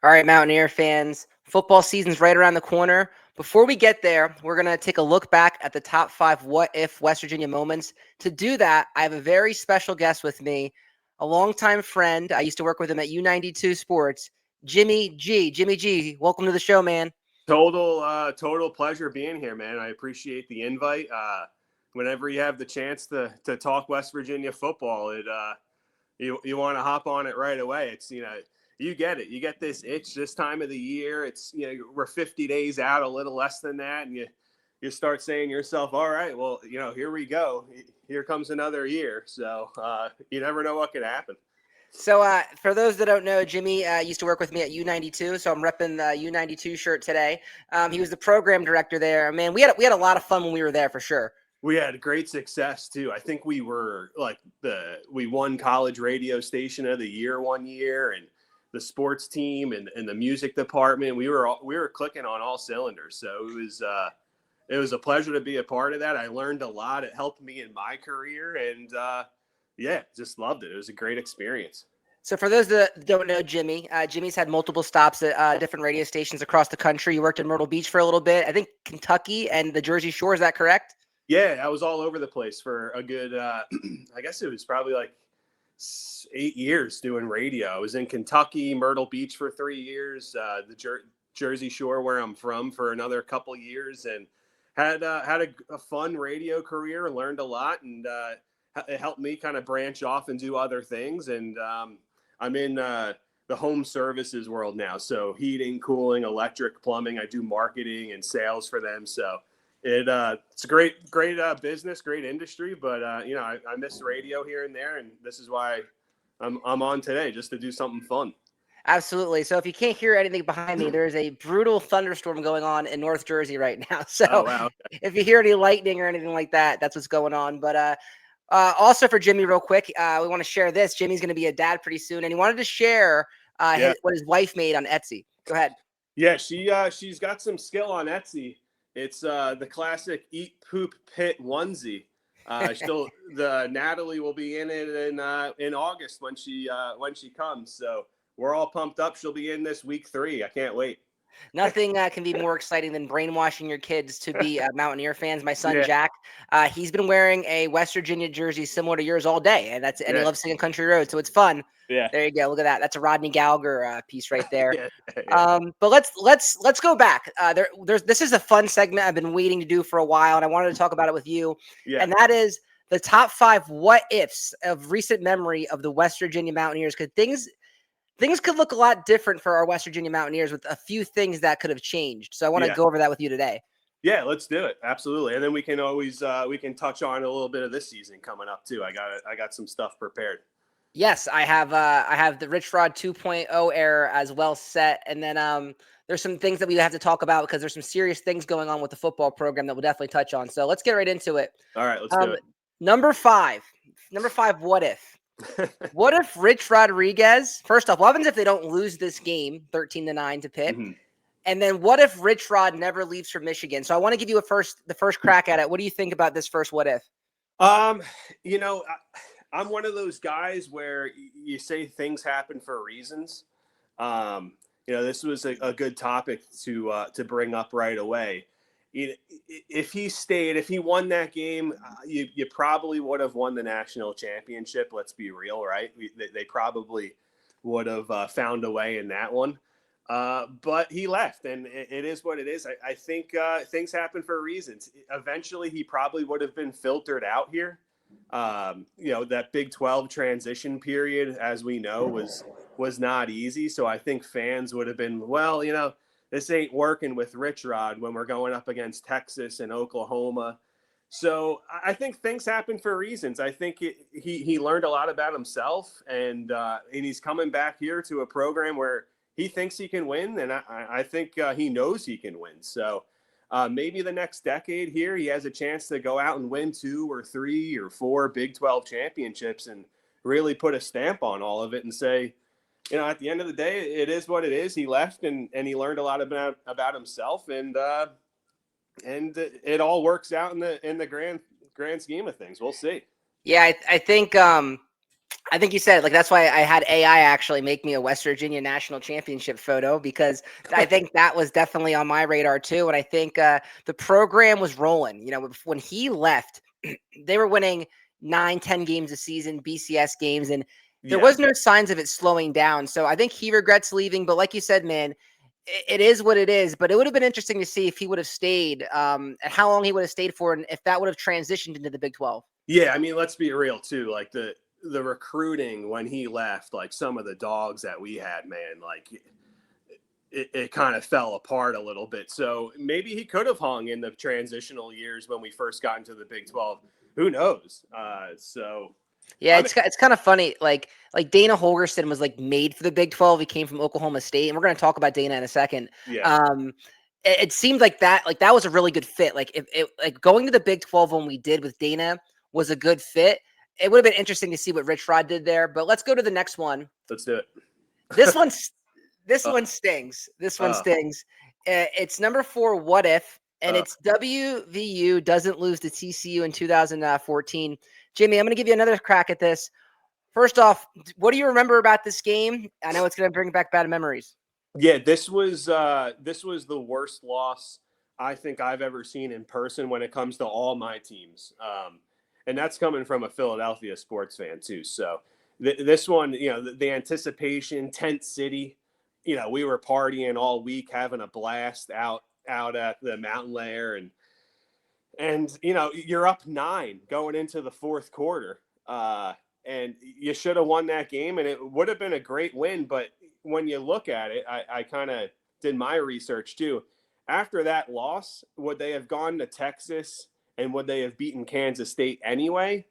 All right, Mountaineer fans, football season's right around the corner. Before we get there, we're going to take a look back at the top 5 what if West Virginia moments. To do that, I have a very special guest with me, a longtime friend. I used to work with him at U92 Sports, Jimmy G. Jimmy G, welcome to the show, man. Total pleasure being here, man. I appreciate the invite. Whenever you have the chance to talk West Virginia football, you want to hop on it right away. It's you get it. You get this itch this time of the year. It's we're 50 days out, a little less than that, and you start saying to yourself, all right, well, here we go. Here comes another year. So you never know what could happen. So for those that don't know, Jimmy used to work with me at U92, so I'm repping the U92 shirt today. He was the program director there. Man, we had a lot of fun when we were there for sure. We had great success too. I think we were we won College Radio Station of the Year one year, and the sports team and the music department. We were clicking on all cylinders. So it was a pleasure to be a part of that. I learned a lot. It helped me in my career, and just loved it. It was a great experience. So for those that don't know Jimmy, Jimmy's had multiple stops at different radio stations across the country. You worked in Myrtle Beach for a little bit, I think Kentucky and the Jersey Shore. Is that correct? Yeah, I was all over the place for a good, I guess it was probably like 8 years doing radio. I was in Kentucky, Myrtle Beach for 3 years, the Jersey Shore where I'm from for another couple years, and had a fun radio career, learned a lot, and it helped me kind of branch off and do other things. And I'm in the home services world now. So heating, cooling, electric, plumbing. I do marketing and sales for them. So it's a great business, great industry. But, I miss radio here and there. And this is why I'm on today, just to do something fun. Absolutely. So if you can't hear anything behind me, there's a brutal thunderstorm going on in North Jersey right now. So wow. If you hear any lightning or anything like that, that's what's going on. But also for Jimmy, real quick, we want to share this. Jimmy's going to be a dad pretty soon, and he wanted to share what his wife made on Etsy. Go ahead. Yeah, she's got some skill on Etsy. It's the classic eat, poop, pit onesie. Natalie will be in it in August when she comes. So we're all pumped up. She'll be in this week 3. I can't wait. Nothing can be more exciting than brainwashing your kids to be Mountaineer fans. My son, Jack, he's been wearing a West Virginia jersey similar to yours all day, and he loves singing Country Road, so it's fun. Yeah. There you go. Look at that. That's a Rodney Gallagher piece right there. Yeah. But let's go back. This is a fun segment I've been waiting to do for a while, and I wanted to talk about it with you. Yeah. And that is the top 5 what ifs of recent memory of the West Virginia Mountaineers. Because things could look a lot different for our West Virginia Mountaineers with a few things that could have changed. So I want to go over that with you today. Yeah, let's do it. Absolutely. And then we can always we can touch on a little bit of this season coming up too. I got some stuff prepared. Yes, I have the Rich Rod 2.0 era as well set. And then there's some things that we have to talk about because there's some serious things going on with the football program that we'll definitely touch on. So let's get right into it. All right, let's do it. Number five, what if? What if Rich Rodriguez, first off, what happens if they don't lose this game 13-9 to Pitt? Mm-hmm. And then what if Rich Rod never leaves for Michigan? So I want to give you the first crack at it. What do you think about this first what if? I'm one of those guys where you say things happen for reasons. This was a good topic to bring up right away. If he won that game, you probably would have won the national championship. Let's be real, right? They probably would have found a way in that one. But he left, and it is what it is. I think things happen for reasons. Eventually, he probably would have been filtered out here. That Big 12 transition period, as we know, was not easy. So I think fans would have been, this ain't working with Rich Rod when we're going up against Texas and Oklahoma. So I think things happen for reasons. I think he learned a lot about himself, and he's coming back here to a program where he thinks he can win, and I think he knows he can win. So maybe the next decade here, he has a chance to go out and win 2 or 3 or 4 Big 12 championships and really put a stamp on all of it and say, at the end of the day, it is what it is. He left and he learned a lot about himself, and it all works out in the grand scheme of things. We'll see. Yeah, I think I think you said it. Like, that's why I had AI actually make me a West Virginia national championship photo, because I think that was definitely on my radar too. And I think the program was rolling. You know, when he left, they were winning 9, 10 games a season, BCS games, and there was no signs of it slowing down. So I think he regrets leaving. But like you said, man, it is what it is. But it would have been interesting to see if he would have stayed, and how long he would have stayed for, and if that would have transitioned into the Big 12. Yeah, I mean, let's be real too. Like the recruiting when he left, like some of the dogs that we had, man, like it kind of fell apart a little bit. So maybe he could have hung in the transitional years when we first got into the Big 12. Who knows? Yeah, it's kind of funny. Like Dana Holgerson was like made for the Big 12. He came from Oklahoma State, and we're going to talk about Dana in a second. Yeah. It seemed like that was a really good fit. Like if it like going to the Big 12 when we did with Dana was a good fit. It would have been interesting to see what Rich Rod did there. But let's go to the next one. Let's do it. This one stings. This one stings. It's number 4. What if? And it's WVU doesn't lose to TCU in 2014. Jimmy, I'm going to give you another crack at this. First off, what do you remember about this game? I know it's going to bring back bad memories. Yeah, this was the worst loss I think I've ever seen in person when it comes to all my teams. And that's coming from a Philadelphia sports fan too. So this one, you know, the anticipation, tent city, you know, we were partying all week, having a blast out at the Mountaineer, and you know, you're up 9 going into the fourth quarter, and you should have won that game, and it would have been a great win. But when you look at it, I kind of did my research too. After that loss, would they have gone to Texas, and would they have beaten Kansas State anyway?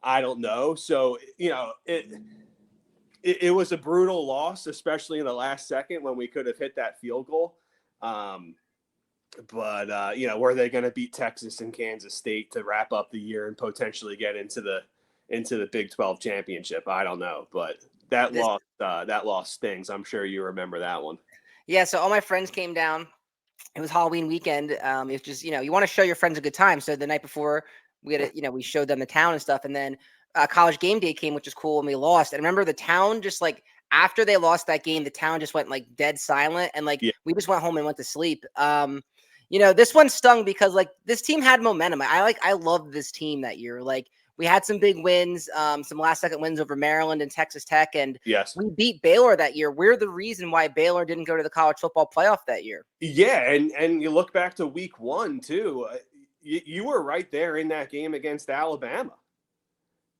I don't know. So, you know, it was a brutal loss, especially in the last second when we could have hit that field goal. But you know, were they going to beat Texas and Kansas State to wrap up the year and potentially get into the Big 12 championship? I don't know, but that loss stings. I'm sure you remember that one. Yeah. So all my friends came down. It was Halloween weekend. It's just, you know, you want to show your friends a good time. So the night before we showed them the town and stuff. And then College Gameday came, which is cool. And we lost. And remember the town just like after they lost that game, the town just went like dead silent. And like, we just went home and went to sleep. You know, this one stung because like this team had momentum. I loved this team that year. Like we had some big wins, some last second wins over Maryland and Texas Tech. And we beat Baylor that year. We're the reason why Baylor didn't go to the college football playoff that year. Yeah. And you look back to week 1 too, you were right there in that game against Alabama.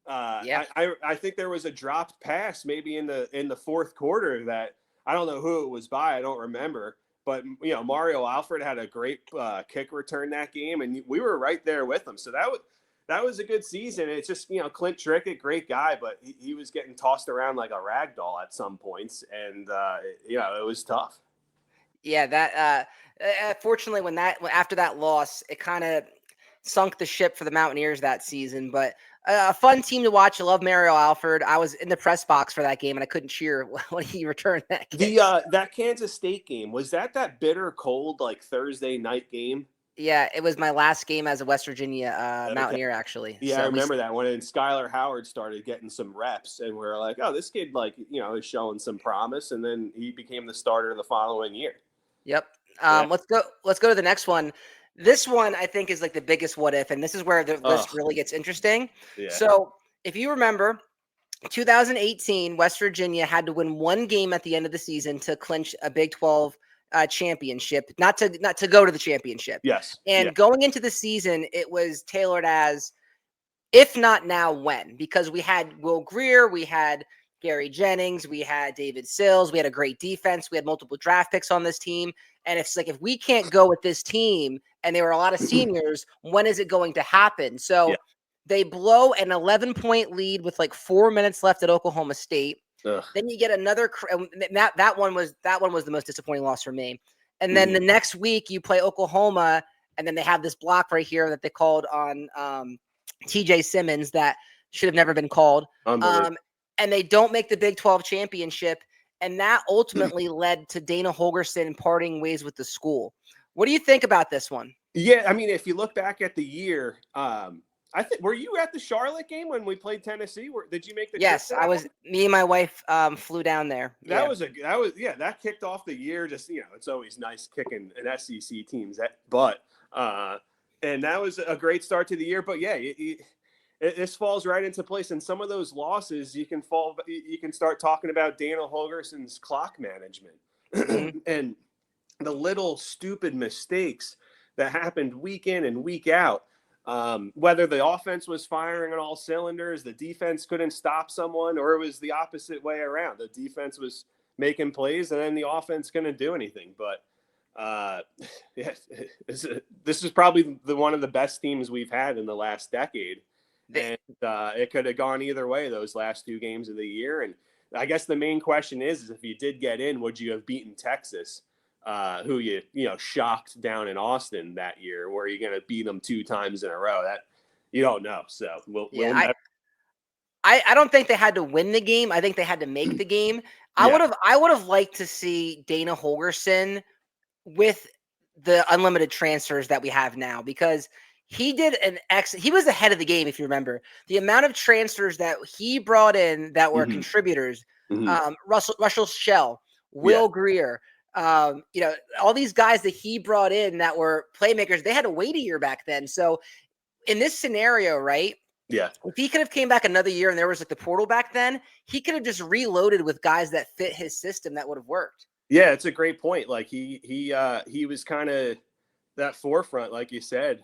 I think there was a dropped pass maybe in the fourth quarter that I don't know who it was by. I don't remember. But, you know, Mario Alford had a great kick return that game, and we were right there with him. So that was a good season. It's just, you know, Clint Trickett, great guy, but he was getting tossed around like a rag doll at some points, and, you know, it was tough. Yeah, that fortunately, after that loss, it kind of sunk the ship for the Mountaineers that season. But a fun team to watch. I love Mario Alford. I was in the press box for that game, and I couldn't cheer when he returned that kick. That Kansas State game, was that bitter cold like Thursday night game? Yeah, it was my last game as a West Virginia Mountaineer, actually. Yeah, so I remember that when Skylar Howard started getting some reps, and we were like, oh, this kid, like, you know, is showing some promise, and then he became the starter the following year. Yep. Let's go to the next one. This one I think is like the biggest what if, and this is where the list really gets interesting. Yeah. So if you remember, 2018, West Virginia had to win one game at the end of the season to clinch a Big 12 championship, not to go to the championship. Yes. And going into the season, it was tailored as, if not now, when? Because we had Will Greer, we had Gary Jennings, we had David Sills, we had a great defense, we had multiple draft picks on this team. And it's like, if we can't go with this team, and there were a lot of seniors, when is it going to happen? So they blow an 11-point lead with like 4 minutes left at Oklahoma State. Ugh. Then you get another. That one was the most disappointing loss for me. And then the next week you play Oklahoma, and then they have this block right here that they called on TJ Simmons that should have never been called. And they don't make the Big 12 championship. And that ultimately led to Dana Holgerson parting ways with the school. What do you think about this one? Yeah, I mean, if you look back at the year, I think, were you at the Charlotte game when we played Tennessee? Did you make the Yes, trip to I that was. one? Me and my wife flew down there. That kicked off the year. Just, it's always nice kicking an SEC team's butt. And that was a great start to the year. But yeah, this falls right into place. And some of those losses, you can start talking about Dana Holgerson's clock management and the little stupid mistakes that happened week in and week out. Whether the offense was firing on all cylinders, the defense couldn't stop someone, or it was the opposite way around. The defense was making plays and then the offense couldn't do anything. But this is probably one of the best teams we've had in the last decade. And it could have gone either way those last 2 games of the year. And I guess the main question is if you did get in, would you have beaten Texas, who you shocked down in Austin that year? Or are you going to beat them 2 times in a row? That you don't know. So we'll never. I don't think they had to win the game. I think they had to make the game. I would have liked to see Dana Holgerson with the unlimited transfers that we have now, because he did he was ahead of the game. If you remember the amount of transfers that he brought in that were contributors, Russell Shell, Will Greer, all these guys that he brought in that were playmakers, they had to wait a year back then. So in this scenario, right? Yeah. If he could have came back another year and there was like the portal back then, he could have just reloaded with guys that fit his system that would have worked. Yeah, it's a great point. Like he was kind of that forefront, like you said,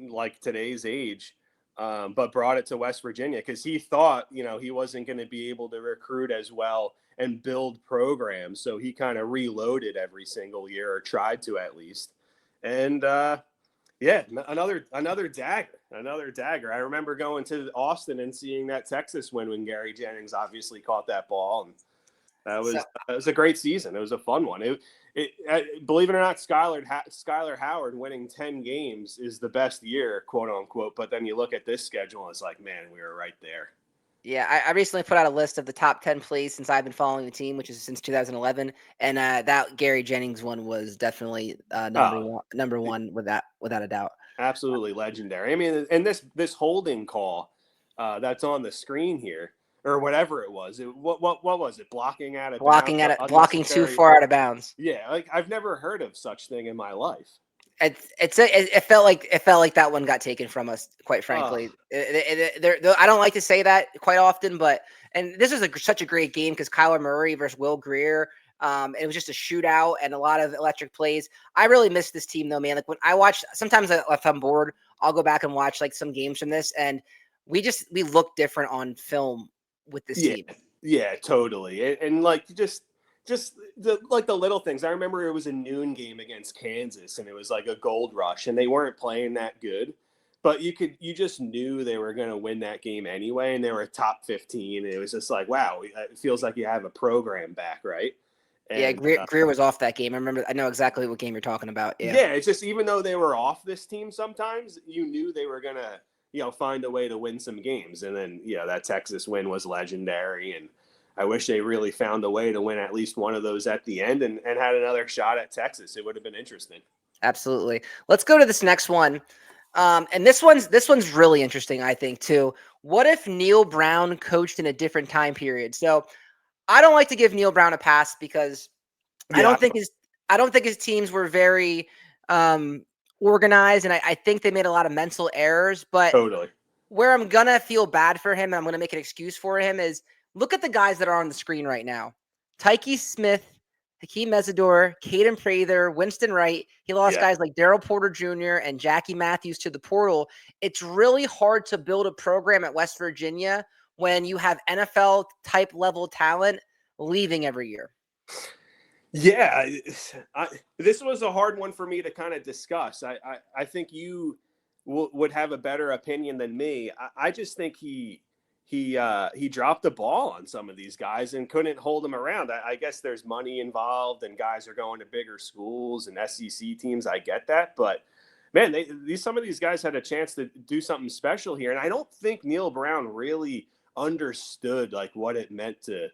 like today's age, but brought it to West Virginia because he thought, he wasn't going to be able to recruit as well and build programs. So he kind of reloaded every single year, or tried to at least. And another dagger. I remember going to Austin and seeing that Texas win when Gary Jennings obviously caught that ball, and that was a great season. It was a fun one. Believe it or not, Skylar Howard winning 10 games is the best year, quote unquote. But then you look at this schedule and it's like, man, we were right there. Yeah, I recently put out a list of the top 10 plays since I've been following the team, which is since 2011, and that Gary Jennings one was definitely number one without a doubt. Absolutely legendary. I mean, and this holding call that's on the screen here, or whatever it was. What was it? Blocking too far out of bounds. Yeah, like I've never heard of such thing in my life. It felt like that one got taken from us, quite frankly. I don't like to say that quite often, and this was such a great game because Kyler Murray versus Will Greer. It was just a shootout and a lot of electric plays. I really miss this team though, man. Like when I watch, sometimes if I'm bored, I'll go back and watch like some games from this, and we look different on film with this team. Yeah, totally. And like just the little things. I remember it was a noon game against Kansas and it was like a gold rush and they weren't playing that good, but you just knew they were going to win that game anyway. And they were top 15. And it was just like, wow, it feels like you have a program back. Right. And, Greer was off that game. I know exactly what game you're talking about. Yeah. It's just, even though they were off this team, sometimes you knew they were going to, find a way to win some games. And then, that Texas win was legendary. And I wish they really found a way to win at least one of those at the end and had another shot at Texas. It would have been interesting. Absolutely. Let's go to this next one. And this one's really interesting, I think, too. What if Neal Brown coached in a different time period? So I don't like to give Neal Brown a pass because I don't think his teams were very organized, and I think they made a lot of mental errors. But totally, where I'm gonna feel bad for him and I'm gonna make an excuse for him is look at the guys that are on the screen right now: Tyke Smith, Hakeem Mesidor, Caden Prather, Winston Wright. He lost guys like Daryl Porter Jr. and Jackie Matthews to the portal. It's really hard to build a program at West Virginia when you have NFL type level talent leaving every year. Yeah, this was a hard one for me to kind of discuss. I think you would have a better opinion than me. I just think he dropped the ball on some of these guys and couldn't hold them around. I guess there's money involved and guys are going to bigger schools and SEC teams. I get that, but man, some of these guys had a chance to do something special here, and I don't think Neal Brown really understood like what it meant to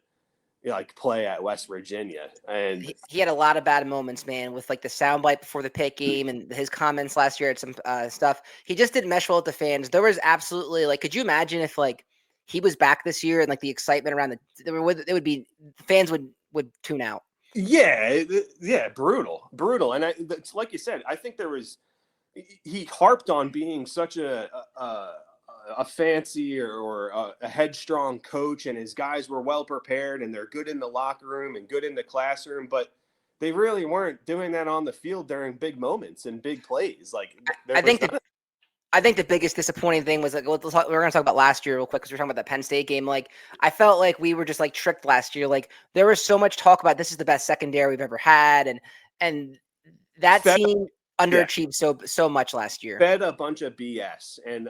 like play at West Virginia. And he had a lot of bad moments, man, with like the soundbite before the Pitt game and his comments last year at some stuff. He just didn't mesh well with the fans. There was absolutely like, could you imagine if like he was back this year and like the excitement around it would be fans would tune out. Yeah, yeah, brutal. And it's like you said, I think he harped on being such a fancy or a headstrong coach, and his guys were well prepared and they're good in the locker room and good in the classroom, but they really weren't doing that on the field during big moments and big plays. Like I think the biggest disappointing thing was like we're going to talk about last year real quick because we're talking about that Penn State game. Like I felt like we were just like tricked last year. Like there was so much talk about this is the best secondary we've ever had, and that team underachieved so much last year. Fed a bunch of BS, and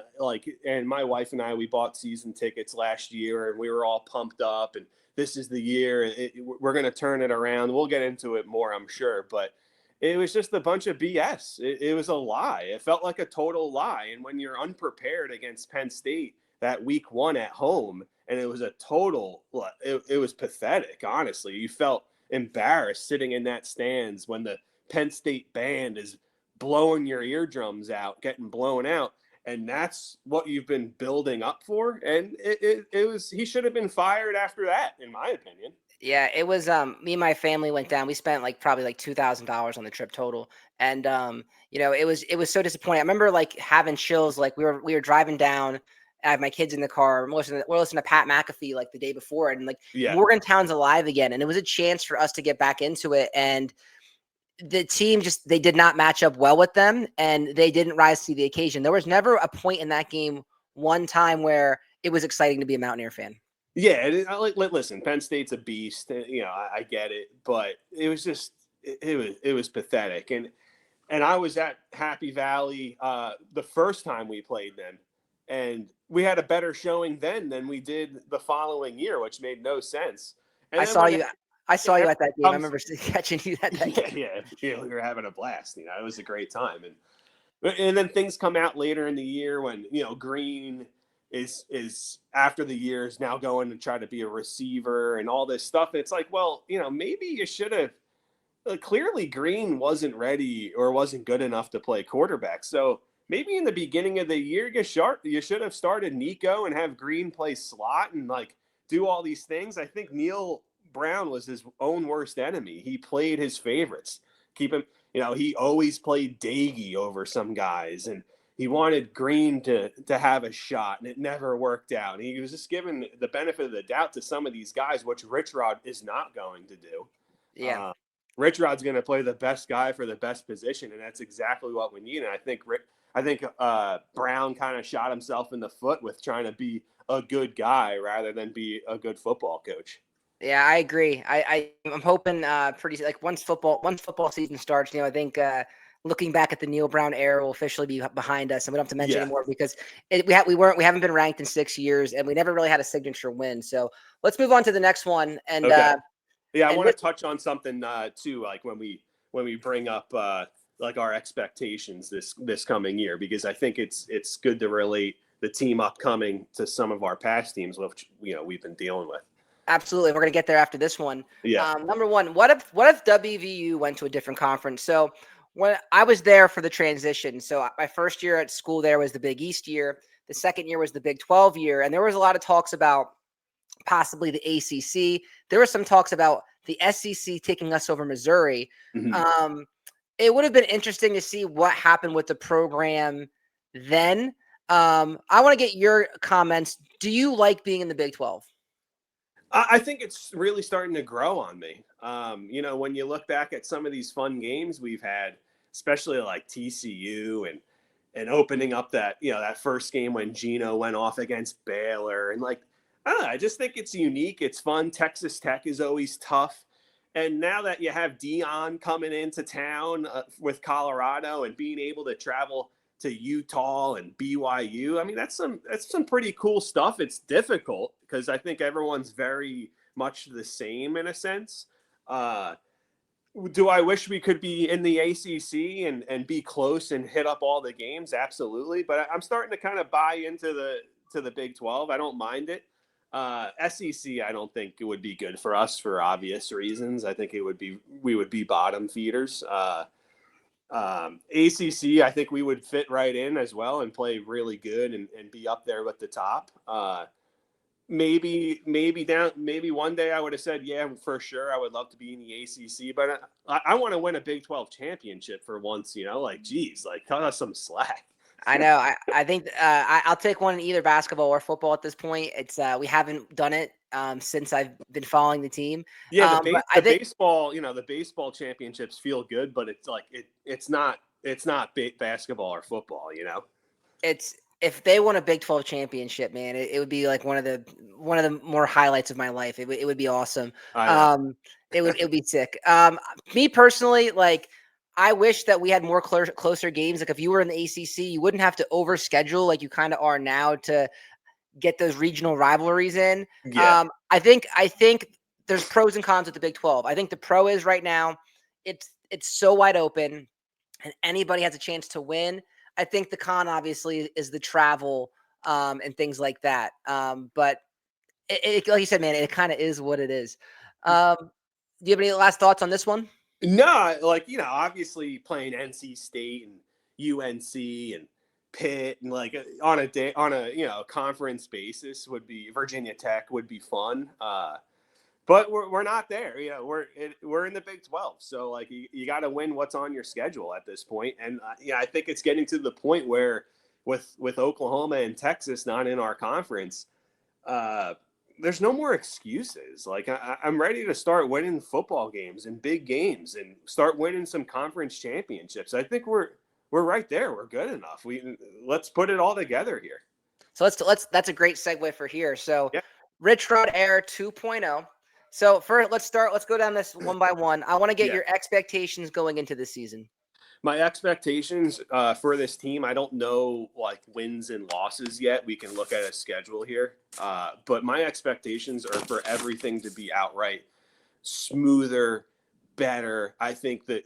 my wife and I, we bought season tickets last year, and we were all pumped up, and this is the year we're going to turn it around. We'll get into it more, I'm sure, but it was just a bunch of BS. It was a lie. It felt like a total lie. And when you're unprepared against Penn State that week 1 at home, and it was a total, it was pathetic. Honestly, you felt embarrassed sitting in that stands when the Penn State band is blowing your eardrums out, getting blown out. And that's what you've been building up for. And he should have been fired after that, in my opinion. Yeah, it was me and my family went down. We spent probably $2,000 on the trip total. And it was so disappointing. I remember having chills. Like we were driving down. I have my kids in the car. We're listening to Pat McAfee the day before, and Morgantown's alive again. And it was a chance for us to get back into it. And the team they did not match up well with them, and they didn't rise to the occasion. There was never a point in that game one time where it was exciting to be a Mountaineer fan. Yeah, listen, Penn State's a beast. I get it, but it was just it was pathetic. And I was at Happy Valley the first time we played them, and we had a better showing then than we did the following year, which made no sense. And I saw you at that game. I remember catching you at that game. Yeah, we were having a blast. It was a great time. And then things come out later in the year when Green is after the years now going to try to be a receiver and all this stuff. It's like, well, maybe you should have. Clearly, Green wasn't ready or wasn't good enough to play quarterback. So maybe in the beginning of the year, you should have started Nico and have Green play slot and do all these things. I think Neal Brown was his own worst enemy. He played his favorites. Keep him. He always played Daggy over some guys, and he wanted Green to have a shot, and it never worked out. And he was just giving the benefit of the doubt to some of these guys, which Rich Rod is not going to do. Yeah. Rich Rod's going to play the best guy for the best position, and that's exactly what we need. And I think Brown kind of shot himself in the foot with trying to be a good guy rather than be a good football coach. Yeah, I agree. I'm hoping once football season starts, I think looking back at the Neal Brown era will officially be behind us, and we don't have to mention anymore because we haven't been ranked in 6 years, and we never really had a signature win. So let's move on to the next one. And okay. I want to touch on something too, like when we bring up our expectations this coming year, because I think it's good to relate the team upcoming to some of our past teams, which we've been dealing with. Absolutely. We're going to get there after this one. Yeah. Number one, what if WVU went to a different conference? So when I was there for the transition, so my first year at school there was the Big East year. The second year was the Big 12 year. And there was a lot of talks about possibly the ACC. There were some talks about the SEC taking us over Missouri. Mm-hmm. It would have been interesting to see what happened with the program then. I want to get your comments. Do you like being in the Big 12? I think it's really starting to grow on me. When you look back at some of these fun games we've had, especially like TCU and opening up that first game when Gino went off against Baylor, and I don't know, I just think it's unique. It's fun. Texas Tech is always tough. And now that you have Dion coming into town with Colorado and being able to travel to Utah and BYU, I mean, that's some pretty cool stuff. It's difficult because I think everyone's very much the same in a sense. Do I wish we could be in the ACC and be close and hit up all the games? Absolutely. But I'm starting to kind of buy into the Big 12. I don't mind it. SEC, I don't think it would be good for us for obvious reasons. I think we would be bottom feeders. ACC, I think we would fit right in as well and play really good and be up there with the top. Maybe one day I would have said, yeah, for sure, I would love to be in the ACC, but I want to win a Big 12 championship for once, like, geez, like, cut us some slack. I know. I think I'll take one in either basketball or football at this point. It's we haven't done it since I've been following the team. Yeah, baseball, the baseball championships feel good, but it's like it's not basketball or football, It's if they won a Big 12 championship, man, it would be like one of the more highlights of my life. It would be awesome. It would be sick. Me personally, like, I wish that we had more closer games. Like, if you were in the ACC, you wouldn't have to overschedule like you kind of are now to get those regional rivalries in. Yeah. I think there's pros and cons with the Big 12. I think the pro is right now, it's so wide open and anybody has a chance to win. I think the con obviously is the travel and things like that. But it, like you said, man, it kind of is what it is. Do you have any last thoughts on this one? No, like, obviously playing NC State and UNC and Pitt and like on a conference basis Virginia Tech would be fun. But we're not there. We're in the Big 12. So like you got to win what's on your schedule at this point. And I think it's getting to the point where with Oklahoma and Texas not in our conference, there's no more excuses. Like I'm ready to start winning football games and big games and start winning some conference championships. I think we're right there. We're good enough. Let's put it all together here. So that's a great segue for here. So yeah. Rich Rod Era 2.0. So let's go down this one by one. I want to get your expectations going into this season. My expectations for this team, I don't know like wins and losses yet. We can look at a schedule here. But my expectations are for everything to be outright smoother, better. I think that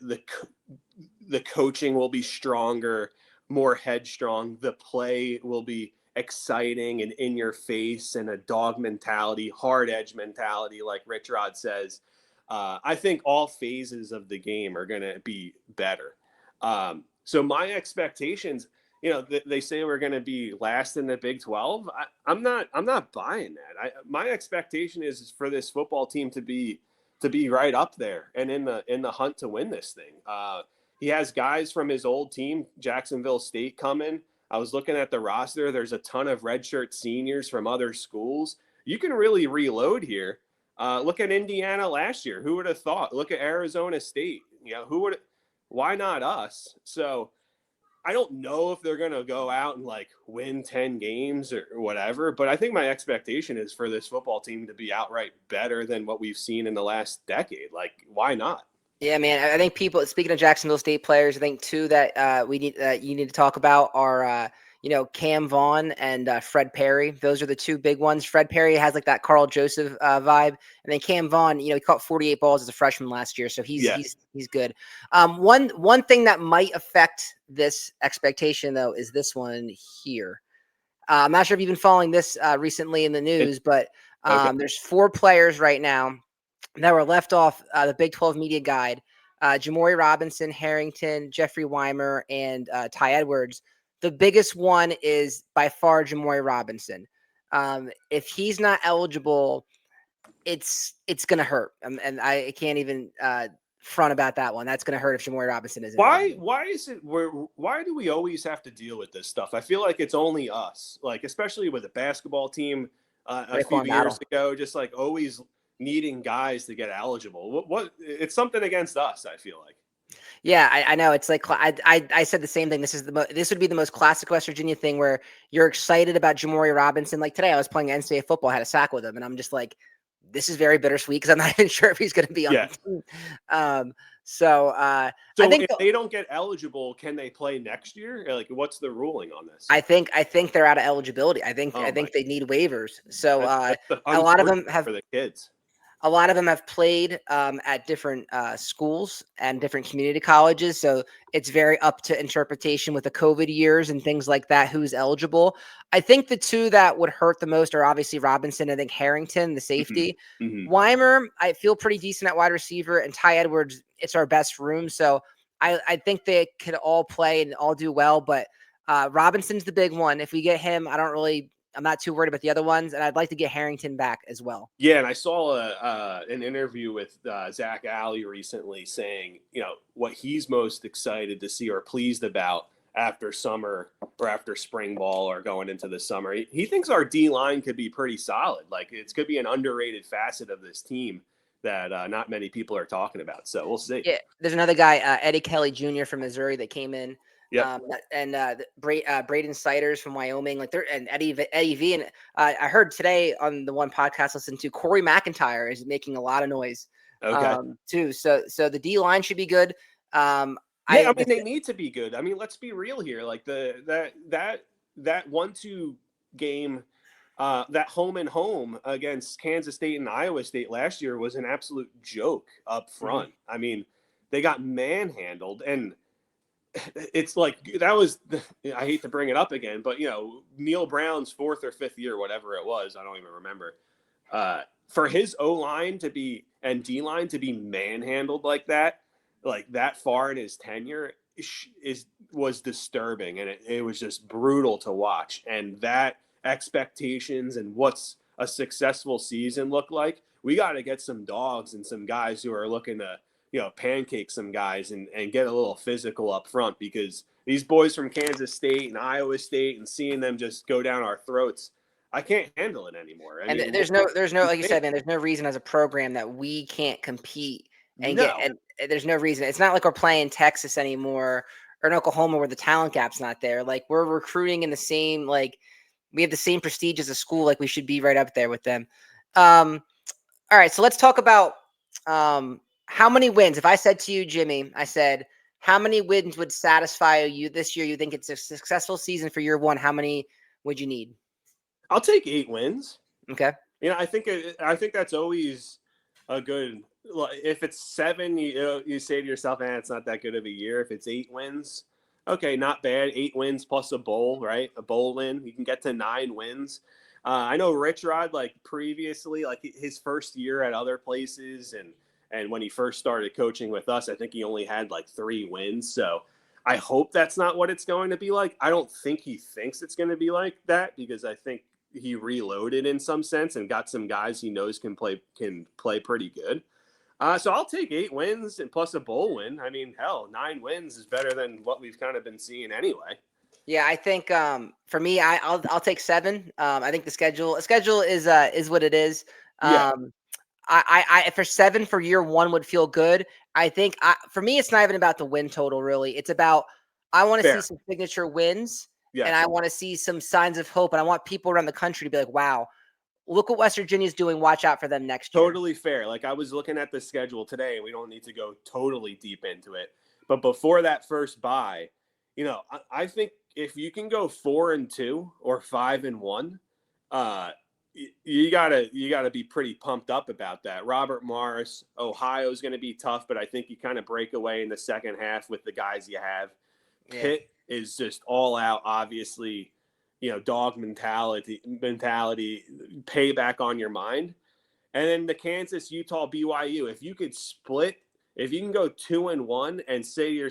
the coaching will be stronger, more headstrong. The play will be exciting and in your face and a dog mentality, hard edge mentality, like Rich Rod says. I think all phases of the game are going to be better. So my expectations, they say we're going to be last in the Big 12. I'm not buying that. My expectation is for this football team to be right up there and in the hunt to win this thing. He has guys from his old team, Jacksonville State, coming. I was looking at the roster. There's a ton of redshirt seniors from other schools. You can really reload here. Look at Indiana last year. Who would have thought? Look at Arizona State. Why not us? So I don't know if they're going to go out and like win 10 games or whatever, but I think my expectation is for this football team to be outright better than what we've seen in the last decade. Like, why not? Yeah, man. I think people, speaking of Jacksonville State players, I think two that you need to talk about are Cam Vaughn and Fred Perry. Those are the two big ones. Fred Perry has like that Carl Joseph vibe, and then Cam Vaughn, he caught 48 balls as a freshman last year, so he's good. One thing that might affect this expectation though is this one here. I'm not sure if you've been following this recently in the news, but there's 4 players right now that were left off the Big 12 media guide: Jamori Robinson, Harrington, Jeffrey Weimer, and Ty Edwards. The biggest one is by far Jamori Robinson. If he's not eligible, it's going to hurt. And I can't even front about that one. That's going to hurt if Jamori Robinson isn't. Why do we always have to deal with this stuff? I feel like it's only us, like especially with a basketball team a few years ago, just like always needing guys to get eligible. What it's something against us, I feel like. Yeah, I know. It's like I said the same thing. This would be the most classic West Virginia thing where you're excited about Jamori Robinson. Like today, I was playing NCAA football, I had a sack with him, and I'm just like, this is very bittersweet because I'm not even sure if he's going to be on the team. So I think if they don't get eligible, can they play next year? Like, what's the ruling on this? I think they're out of eligibility. I think they need waivers. So that's a lot of them have for the kids. A lot of them have played at different schools and different community colleges. So it's very up to interpretation with the COVID years and things like that, who's eligible. I think the two that would hurt the most are obviously Robinson. I think Harrington, the safety. Weimer, I feel pretty decent at wide receiver. And Ty Edwards, it's our best room. So I think they could all play and all do well. But Robinson's the big one. If we get him, I'm not too worried about the other ones, and I'd like to get Harrington back as well. Yeah, and I saw an interview with Zach Alley recently saying, what he's most excited to see or pleased about after summer or after spring ball or going into the summer. He thinks our D-line could be pretty solid. Like, it could be an underrated facet of this team that not many people are talking about. So we'll see. Yeah, there's another guy, Eddie Kelly Jr. from Missouri that came in. Yeah. Braden Siders from Wyoming, and Eddie V. And I heard today on the one podcast I listened to, Corey McIntyre is making a lot of noise. Too. So the D line should be good. They need to be good. I mean, let's be real here. Like that 1-2 game, that home and home against Kansas State and Iowa State last year was an absolute joke up front. I mean, they got manhandled, and it's like I hate to bring it up again, but Neal Brown's 4th or 5th year, whatever it was, I don't even remember. For his O-line to be and D-line to be manhandled like that far in his tenure was disturbing, and it was just brutal to watch. And that expectations and what's a successful season look like, we got to get some dogs and some guys who are looking to pancake some guys and get a little physical up front, because these boys from Kansas State and Iowa State and seeing them just go down our throats, I can't handle it anymore. There's no, like you said, man, there's no reason as a program that we can't compete and there's no reason. It's not like we're playing Texas anymore or in Oklahoma where the talent gap's not there. Like, we're recruiting in the same, we have the same prestige as a school. Like, we should be right up there with them. All right. So let's talk about, how many wins? If I said to you, Jimmy, how many wins would satisfy you this year? You think it's a successful season for year one? How many would you need? I'll take 8 wins. Okay. I think that's always a good. If it's 7, you say to yourself, it's not that good of a year. If it's 8 wins, okay, not bad. 8 wins plus a bowl, right? A bowl win. You can get to 9 wins. I know Rich Rod, previously, his first year at other places and when he first started coaching with us, I think he only had 3 wins. So I hope that's not what it's going to be like. I don't think he thinks it's going to be like that, because I think he reloaded in some sense and got some guys he knows can play pretty good. So I'll take 8 wins and plus a bowl win. I mean, hell, 9 wins is better than what we've kind of been seeing anyway. Yeah, I think for me, I'll take 7. I think the schedule is what it is. I for 7 for year one would feel good. I think for me, it's not even about the win total, really. It's about, I want to see some signature wins, and I want to see some signs of hope, and I want people around the country to be like, wow, look what West Virginia's doing. Watch out for them next year. Totally fair. I was looking at the schedule today, and we don't need to go totally deep into it. But before that first bye, I think if you can go 4-2 or 5-1, you gotta be pretty pumped up about that. Robert Morris, Ohio is going to be tough, but I think you kind of break away in the second half with the guys you have. Pitt is just all out, obviously, dog mentality, payback on your mind. And then the Kansas, Utah, BYU. If you could split, if you can go 2-1 and say you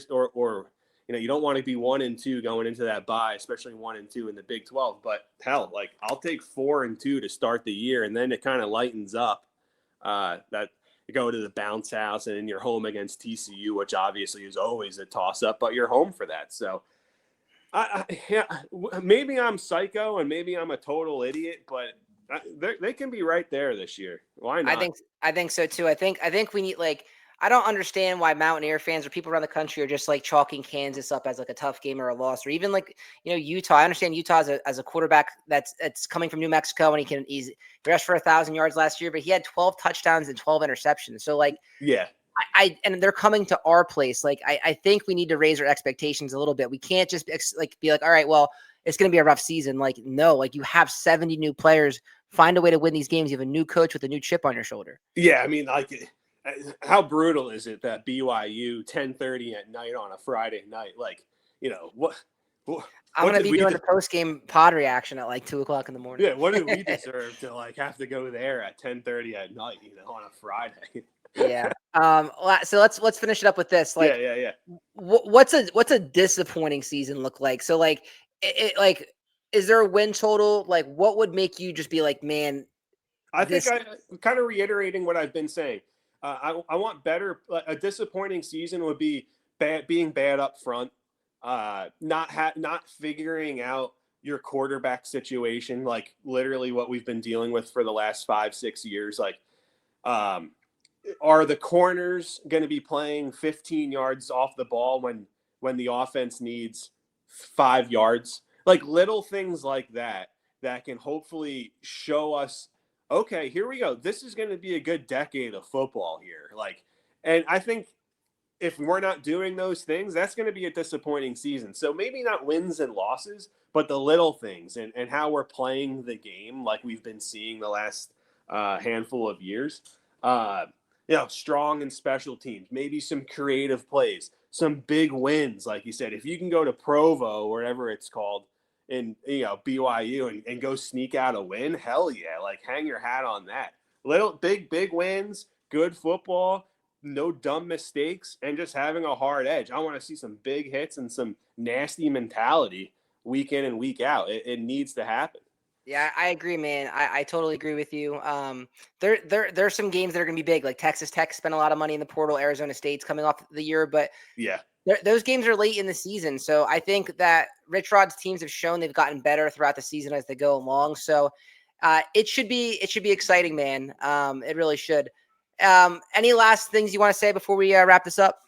don't want to be 1-2 going into that bye, especially 1-2 in the Big 12. But hell, I'll take 4-2 to start the year, and then it kind of lightens up. That you go to the bounce house, and then you're home against TCU, which obviously is always a toss up, but you're home for that. So, maybe I'm psycho and maybe I'm a total idiot, but they can be right there this year. Why not? I think so too. I think we need I don't understand why Mountaineer fans or people around the country are just chalking Kansas up as a tough game or a loss, or even Utah. I understand Utah as a quarterback that's coming from New Mexico, and he rushed for 1,000 yards last year, but he had 12 touchdowns and 12 interceptions. So and they're coming to our place. I think we need to raise our expectations a little bit. We can't just be all right, well, it's going to be a rough season. No, you have 70 new players find a way to win these games. You have a new coach with a new chip on your shoulder. Yeah, I mean, like, how brutal is it that BYU 10:30 at night on a Friday night? Like, you know what I'm gonna be doing the post game pod reaction at like 2:00 in the morning. Yeah, what did we deserve to like have to go there at 10:30 at night? On a Friday. Yeah. So let's finish it up with this. Like, yeah. What's a disappointing season look like? So like, like, is there a win total? Like, what would make you just be like, man? I think I'm kind of reiterating what I've been saying. I want better. A disappointing season would be being bad up front, not figuring out your quarterback situation, like literally what we've been dealing with for the last 5-6 years. Like, are the corners going to be playing 15 yards off the ball when the offense needs 5 yards? Like little things like that can hopefully show us, okay, here we go. This is going to be a good decade of football here. Like, and I think if we're not doing those things, that's going to be a disappointing season. So maybe not wins and losses, but the little things and how we're playing the game like we've been seeing the last handful of years. Strong in special teams, maybe some creative plays, some big wins. Like you said, if you can go to Provo or whatever it's called in BYU and go sneak out a win, hell yeah, like hang your hat on that. Little big wins, good football, no dumb mistakes, and just having a hard edge. I want to see some big hits and some nasty mentality week in and week out. It needs to happen. Yeah, I agree, man. I totally agree with you. There's some games that are going to be big. Like Texas Tech spent a lot of money in the portal. Arizona State's coming off the year, but yeah, those games are late in the season. So I think that Rich Rod's teams have shown they've gotten better throughout the season as they go along. So it should be exciting, man. It really should. Any last things you want to say before we wrap this up?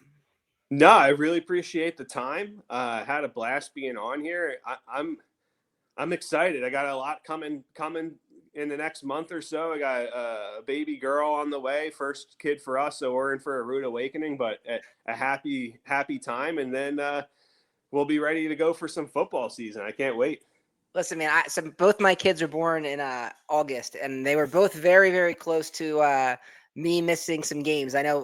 No, I really appreciate the time. Had a blast being on here. I'm excited. I got a lot coming in the next month or so. I got a baby girl on the way, first kid for us, so we're in for a rude awakening, but a happy time. And then we'll be ready to go for some football season. I can't wait. Listen, man, so both my kids are born in August, and they were both very, very close to me missing some games. I know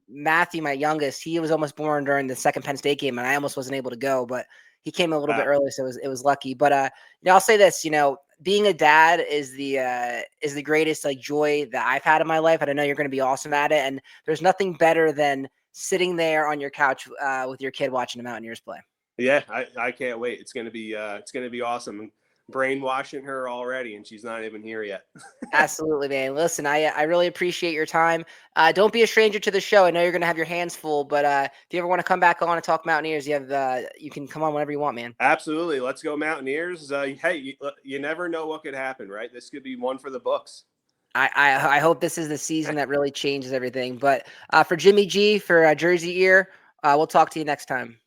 Matthew, my youngest, he was almost born during the second Penn State game, and I almost wasn't able to go, but he came a little bit early, so it was lucky. But I'll say this, being a dad is the greatest like joy that I've had in my life, and I know you're going to be awesome at it. And there's nothing better than sitting there on your couch with your kid watching the Mountaineers play. Yeah, I can't wait. It's gonna be awesome. Brainwashing her already, and she's not even here yet. Absolutely, man. Listen, I really appreciate your time. Don't be a stranger to the show. I know you're going to have your hands full, but if you ever want to come back on and talk Mountaineers, you can come on whenever you want, man. Absolutely. Let's go Mountaineers. Hey, you never know what could happen, right? This could be one for the books. I hope this is the season that really changes everything. But for Jimmy G, for Jersey Ear, we'll talk to you next time.